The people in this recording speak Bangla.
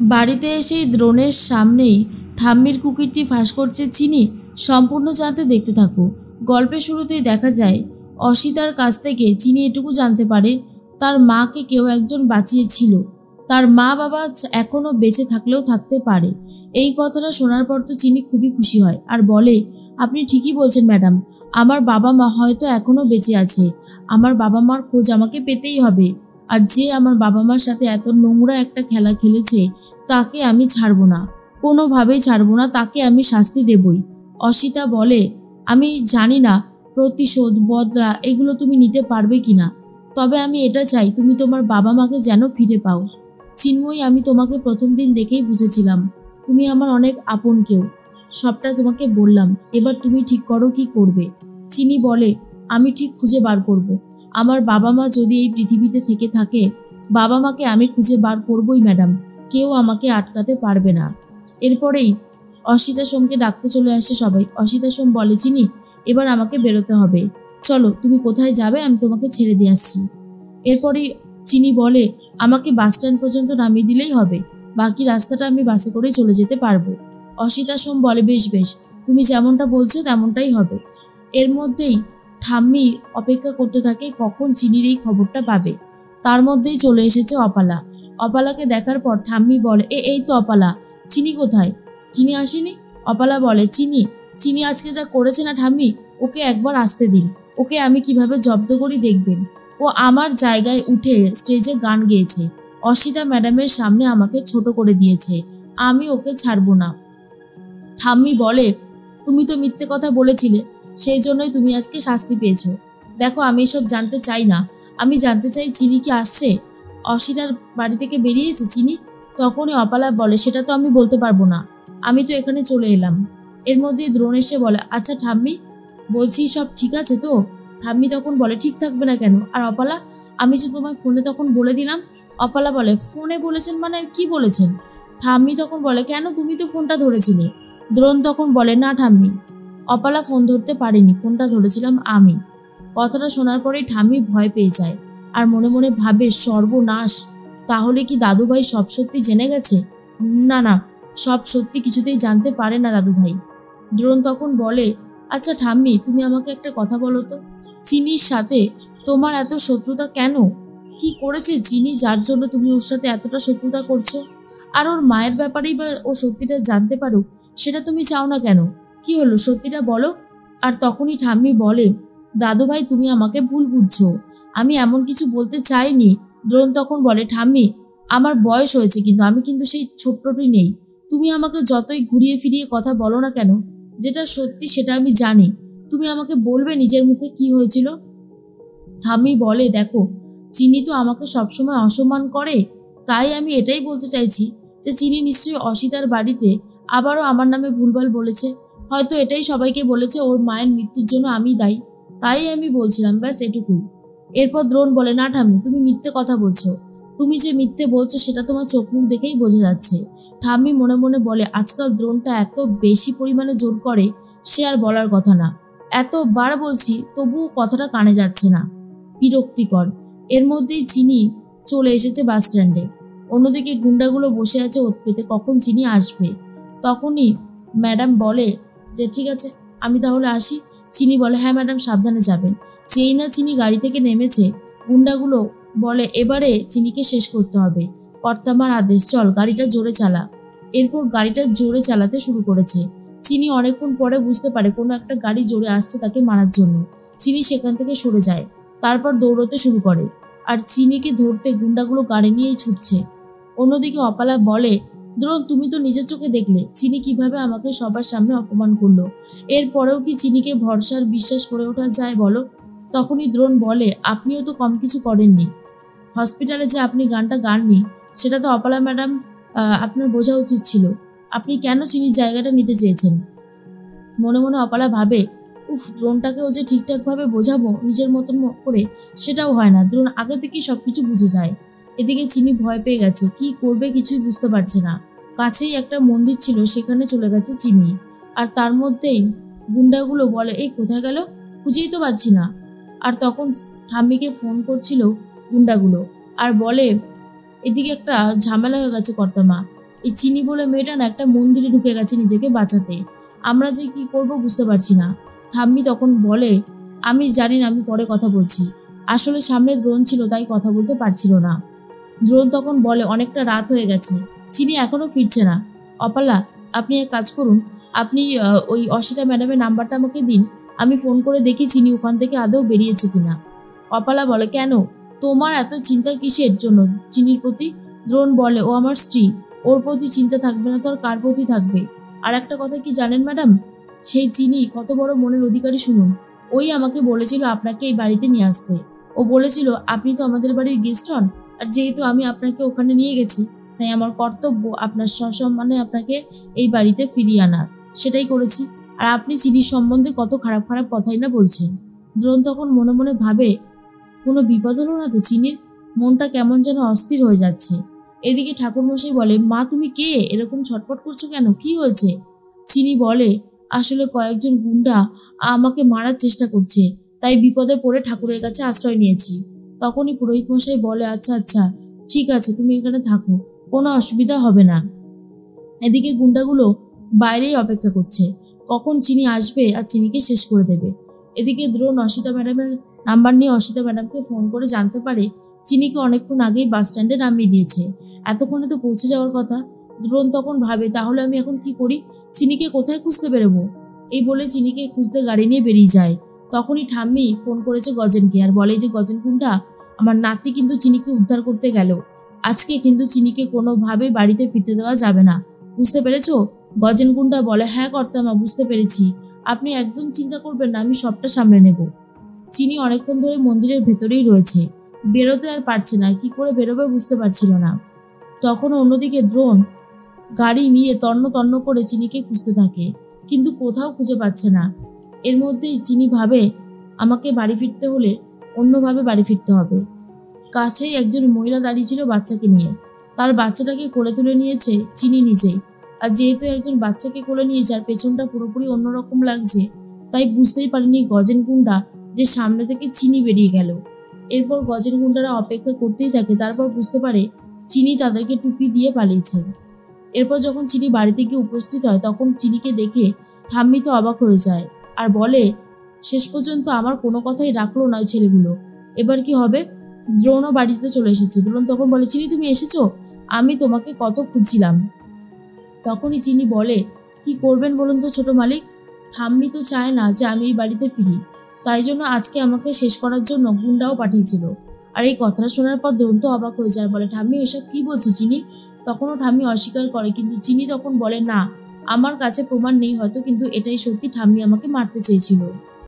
বাড়িতে এসেই দ্রোণের সামনেই ঠাম্মির কুকিরটি ফাঁস করছে চিনি। সম্পূর্ণ জানতে দেখতে থাকো। গল্পের শুরুতেই দেখা যায় অসিতার কাছ থেকে চিনি এটুকু জানতে পারে তার মাকে কেউ একজন বাঁচিয়েছিল। তার মা বাবা এখনও বেঁচে থাকলেও থাকতে পারে। এই কথাটা শোনার পর তো চিনি খুবই খুশি হয় আর বলে, আপনি ঠিকই বলছেন ম্যাডাম, আমার বাবা মা হয়তো এখনও বেঁচে আছে। আমার বাবা মার খোঁজ আমাকে পেতেই হবে। আর যে আমার বাবা মার সাথে এত নোংরা একটা খেলা খেলেছে তাকে আমি ছাড়বো না, কোনোভাবেই ছাড়বো না, তাকে আমি শাস্তি দেবই। অসিতা বলে, আমি জানি না প্রতিশোধ বদলা এগুলো তুমি নিতে পারবে কিনা, তবে আমি এটা চাই তুমি তোমার বাবা মাকে যেন ফিরে পাও। চিন্ময়ী, আমি তোমাকে প্রথম দিন দেখেই বুঝেছিলাম তুমি আমার অনেক আপন কেউ। সবটা তোমাকে বললাম, এবার তুমি ঠিক করো কি করবে। চিনি বলে, আমি ঠিক খুঁজে বার করব। আমার বাবা মা যদি এই পৃথিবীতে থেকে থাকে, বাবা মাকে আমি খুঁজে বার করবই ম্যাডাম, কেউ আমাকে আটকাতে পারবে না। এরপরেই অসিতা সোমকে ডাকতে চলে আসে সবাই। অসিতা সোম বলে, চিনি এবার আমাকে বেরোতে হবে, চলো তুমি কোথায় যাবে আমি তোমাকে ছেড়ে দিয়ে আসছি। এরপরেই চিনি বলে, আমাকে বাস স্ট্যান্ড পর্যন্ত নামিয়ে দিলেই হবে, বাকি রাস্তাটা আমি বাসে করেই চলে যেতে পারবো। অসিতা সোম বলে, বেশ বেশ, তুমি যেমনটা বলছো তেমনটাই হবে। এর মধ্যেই ঠাম্মি অপেক্ষা করতে থাকে কখন চিনির এই খবরটা পাবে। তার মধ্যেই চলে এসেছে অপালা। অপালাকে দেখার পর ঠাম্মি বলে, এই তো অপালা, চিনি কোথায়? চিনি আসেনি? অপালা বলে, চিনি চিনি আজকে যা করেছে না ঠাম্মি, ওকে একবার আসতে দিন, ওকে আমি কিভাবে জব্দ করি দেখবেন। ও আমার জায়গায় উঠে স্টেজে গান গেয়েছে, অসিতা ম্যাডামের সামনে আমাকে ছোট করে দিয়েছে, আমি ওকে ছাড়বো না। ঠাম্মি বলে, তুমি তো মিথ্যে কথা বলেছিলে, সেই জন্যই তুমি আজকে শাস্তি পেয়েছো। দেখো, আমি এসব জানতে চাই না, আমি জানতে চাই চিনি কি আসছে, অসিতার বাড়ি থেকে বেরিয়েছে চিনি। তখনই অপালা বলে, সেটা তো আমি বলতে পারবো না, আমি তো এখানে চলে এলাম। এর মধ্যে দ্রোণ এসে বলে, আচ্ছা ঠাম্মি, বলছি সব ঠিক আছে তো? ঠাম্মি তখন বলে, ঠিক থাকবে না কেন? আর অপালা, আমি যে তোমার ফোনে তখন বলে দিলাম। অপালা বলে, ফোনে বলেছেন মানে কি বলেছেন? ঠাম্মি তখন বলে, কেন, তুমি তো ফোনটা ধরেছিলে। দ্রোণ তখন বলে, না ঠাম্মি, অপালা ফোন ধরতে পারেনি, ফোনটা ধরেছিলাম আমি। কথাটা শোনার পরেই ঠাম্মি ভয় পেয়ে যায় আর মনে মনে ভাবে, সর্বনাশ, তাহলে কি দাদুভাই সব সত্যি জেনে গেছে? না না, সব সত্যি কিছুতেই জানতে পারে না দাদুভাই। দ্রোণ তখন বলে, আচ্ছা ঠাম্মি, তুমি আমাকে একটা কথা বলো তো, চিনির সাথে তোমার এত শত্রুতা কেন? কি করেছে চিনি যার জন্য তুমি ওর সাথে এতটা শত্রুতা করছো? আর ওর মায়ের ব্যাপারেই বা ও সত্যিটা জানতে পারুক, সেটা তুমি চাও না কেন? কি হলো, সত্যিটা বলো। আর তখনই ঠাম্মি বলে, দাদুভাই তুমি আমাকে ভুল বুঝছো, আমি এমন কিছু বলতে চাইনি। দ্রোণ তখন বলে, ঠাম্মি, আমার বয়স হয়েছে কিন্তু আমি কিন্তু সেই ছোট্টটি নেই। তুমি আমাকে যতই ঘুরিয়ে ফিরিয়ে কথা বলো না কেন, যেটা সত্যি সেটা আমি জানি। তুমি আমাকে বলবে নিজের মুখে কি হয়েছিল। ঠাম্মি বলে, দেখো, চিনি তো আমাকে সবসময় অসম্মান করে, তাই আমি এটাই বলতে চাইছি যে চিনি নিশ্চয়ই অসিতার বাড়িতে আবারও আমার নামে ভুলভাল বলেছে, হয়তো এটাই সবাইকে বলেছে ওর মায়ের মৃত্যুর জন্য আমি দায়ী, তাই আমি বলছিলাম, ব্যাস এটুকুই। এরপর দ্রোণ বলে, না ঠাম্মি, তুমি মিথ্যে কথা বলছো, তুমি যে মিথ্যে বলছো সেটা তোমার চোখ মুখ দেখেই বোঝা যাচ্ছে। ঠাম্মি মনে মনে বলে, আজকাল দ্রোণটা এত বেশি পরিমাণে জোর করে, সে আর বলার কথা না, এতবার বলছি তবুও কথাটা কানে যাচ্ছে না, বিরক্তিকর। এর মধ্যেই চিনি চলে এসেছে বাস স্ট্যান্ডে। অন্যদিকে গুন্ডাগুলো বসে আছে ওত পেতে কখন চিনি আসবে। তখনই ম্যাডাম বলে যে, ঠিক আছে আমি তাহলে আসি। চিনি বলে, হ্যাঁ ম্যাডাম, সাবধানে যাবেন। যেই না চিনি গাড়ি থেকে নেমেছে, গুন্ডাগুলো বলে, এবারে চিনিকে শেষ করতে হবে, কর্তামার আদেশ, চল গাড়িটা জোরে চালা। এরপর গাড়িটা জোরে চালাতে শুরু করেছে। চিনি অনেকক্ষণ পরে বুঝতে পারে কোনো একটা গাড়ি জোরে আসছে তাকে মারার জন্য। চিনি সেখান থেকে সরে যায়, তারপর দৌড়তে শুরু করে। আর চিনিকে ধরতে গুন্ডাগুলো গাড়ি নিয়েই ছুটছে। অন্যদিকে অপালা বলে, দ্রোণ, তুমি তো নিজের চোখে দেখলে চিনি কিভাবে আমাকে সবার সামনে অপমান করলো, এরপরেও কি চিনিকে ভরসার বিশ্বাস করে ওঠা যায় বলো? তখনই দ্রোণ বলে, আপনিও তো কম কিছু করেননি, হসপিটালে যে আপনি গানটা গাননি সেটা তো অপালা ম্যাডাম আপনার বোঝা উচিত ছিল, আপনি কেন চিনির জায়গাটা নিতে চেয়েছেন? মনে মনে অপালা ভাবে, উফ, দ্রোণটাকেও যে ঠিকঠাকভাবে বোঝাবো নিজের মতন করে, সেটাও হয় না। দ্রোণ আগে থেকেই সবকিছু বুঝে যায়। এদিকে চিনি ভয় পেয়ে গেছে, কি করবে কিছুই বুঝতে পারছে না। কাছেই একটা মন্দির ছিল, সেখানে চলে গেছে চিনি। আর তার মধ্যেই গুন্ডাগুলো বলে, এই কোথায় গেল, খুঁজেই তো পাচ্ছি না। আর তখন ঠাম্মিকে ফোন করছিল গুন্ডাগুলো আর বলে, এদিকে একটা ঝামেলা হয়ে গেছে কর্তামা, এই চিনি বলে মেয়েটা না একটা মন্দিরে ঢুকে গেছে নিজেকে বাঁচাতে। আমরা যে কি করব বুঝতে পারছি না। ঠাম্মি তখন বলে, আমি জানি না, আমি পরে কথা বলছি। আসলে সামনে দ্রোণ ছিল তাই কথা বলতে পারছিল না। দ্রোণ তখন বলে, অনেকটা রাত হয়ে গেছে, চিনি এখনো ফিরছে না। অপালা, আপনি এক কাজ করুন, আপনি ওই অসিতা ম্যাডামের নাম্বারটা আমাকে দিন, আমি ফোন করে দেখি চিনি ওখান থেকে আদৌ বেরিয়েছে কিনা। অপালা বলে, কেন, তোমার এত চিন্তা কিসের জন্য চিনির প্রতি? দ্রোণ বলে, ও আমার স্ত্রী, ওর প্রতি চিন্তা থাকবে না তো আর কার প্রতি থাকবে? আর একটা কথা কি জানেন ম্যাডাম, সেই চিনি কত বড় মনের অধিকারী শুনুন। ওই আমাকে বলেছিল আপনাকে এই বাড়িতে নিয়ে আসতে। ও বলেছিল আপনি তো আমাদের বাড়ির গেস্ট হন, আর যেহেতু আমি আপনাকে ওখানে নিয়ে গেছি তাই আমার কর্তব্য আপনার সসম্মানে আপনাকে এই বাড়িতে ফিরিয়ে আনার, সেটাই করেছি। আর আপনি চিনির সম্বন্ধে কত খারাপ খারাপ কথাই না বলছেন। দ্রোণ তখন মনে মনে ভাবে, কোনো বিপদ হলো না তো চিনির? মনটা কেমন যেন অস্থির হয়ে যাচ্ছে। এদিকে ঠাকুরমশাই বলে, মা তুমি কে, এরকম ছটফট করছো কেন, কি হয়েছে? চিনি বলে, আসলে কয়েকজন গুন্ডা আমাকে মারার চেষ্টা করছে, তাই বিপদে পড়ে ঠাকুরের কাছে আশ্রয় নিয়েছি। তখনই পুরোহিত মশাই বলে, আচ্ছা আচ্ছা ঠিক আছে, তুমি এখানে থাকো, কোনো অসুবিধা হবে না। এদিকে গুন্ডাগুলো বাইরেই অপেক্ষা করছে, কখন চিনি আসবে আর চিনিকে শেষ করে দেবে। এদিকে দ্রোণ অসিতা ম্যাডামের নাম্বার নিয়ে অসিতা ম্যাডামকে ফোন করে জানতে পারে চিনিকে অনেকক্ষণ আগেই বাস স্ট্যান্ডে নামিয়ে দিয়েছে, এতক্ষণে তো পৌঁছে যাওয়ার কথা। দ্রোণ তখন ভাবে, তাহলে আমি এখন কি করি, চিনিকে কোথায় খুঁজতে বেরোবো? এই বলে চিনিকে খুঁজতে গাড়ি নিয়ে বেরিয়ে যায়। তখনই ঠাম্মি ফোন করেছে গজেনকে আর বলে যে, গজেন কুন্ডা, আমার নাতি কিন্তু চিনিকে উদ্ধার করতে গেল, আজকে কিন্তু চিনিকে কোনোভাবে বাড়িতে ফিরতে দেওয়া যাবে না, বুঝতে পেরেছো? গজেন কুন্ডা বলে, হ্যাঁ কর্তামা, বুঝতে পেরেছি, আপনি একদম চিন্তা করবেন না, আমি সবটা সামলে নেব। চিনি অনেকক্ষণ ধরে মন্দিরের ভেতরেই রয়েছে, বেরোতে আর পারছে না, কি করে বেরোবে বুঝতে পারছিল না। তখন অন্যদিকে দ্রোণ গাড়ি নিয়ে তন্ন তন্ন করে চিনিকে খুঁজতে থাকে, কিন্তু কোথাও খুঁজে পাচ্ছে না। এর মধ্যেই চিনি ভাবে, আমাকে বাড়ি ফিরতে হলে অন্যভাবে বাড়ি ফিরতে হবে। কাছেই একজন মহিলা দাঁড়িয়ে ছিল বাচ্চাকে নিয়ে, তার বাচ্চাটাকে কোলে তুলে নিয়েছে চিনি নিজেই। আর যেহেতু একজন বাচ্চাকে কোলে নিয়েছে আর পেছনটা পুরোপুরি অন্যরকম লাগছে, তাই বুঝতেই পারেনি গজেন গুন্ডা যে সামনে থেকে চিনি বেরিয়ে গেল। এরপর গজেন গুন্ডারা অপেক্ষা করতেই থাকে, তারপর বুঝতে পারে চিনি তাদেরকে টুপি দিয়ে পালিয়েছে। এরপর যখন চিনি বাড়িতে গিয়ে উপস্থিত হয় তখন চিনিকে দেখে ঠাম্মি তো অবাক হয়ে যায় আর বলে, শেষ পর্যন্ত আমার কোনো কথাই রাখলো না ওই ছেলেগুলো, এবার কি হবে? দ্রোণও বাড়িতে চলে এসেছে। দ্রোণ তখন বলে, চিনি তুমি এসেছো, আমি তোমাকে কত খুঁজছিলাম। তখনই চিনি বলে, কি করবেন বলুন তো ছোট মালিক, ঠাম্মি তো চায় না যে আমি এই বাড়িতে ফিরি, তাই জন্য আজকে আমাকে শেষ করার জন্য গুন্ডাও পাঠিয়েছিল। আর এই কথাটা শোনার পর দ্রোণ তো অবাক হয়ে যায়, বলে, ঠাম্মি এসব কি বলছে চিনি? তখনও ঠাম্মি অস্বীকার করে, কিন্তু চিনি তখন বলে, না আমার কাছে প্রমাণ নেই হয়তো, কিন্তু এটাই সত্যি, ঠাম্মি আমাকে মারতে চেয়েছিল।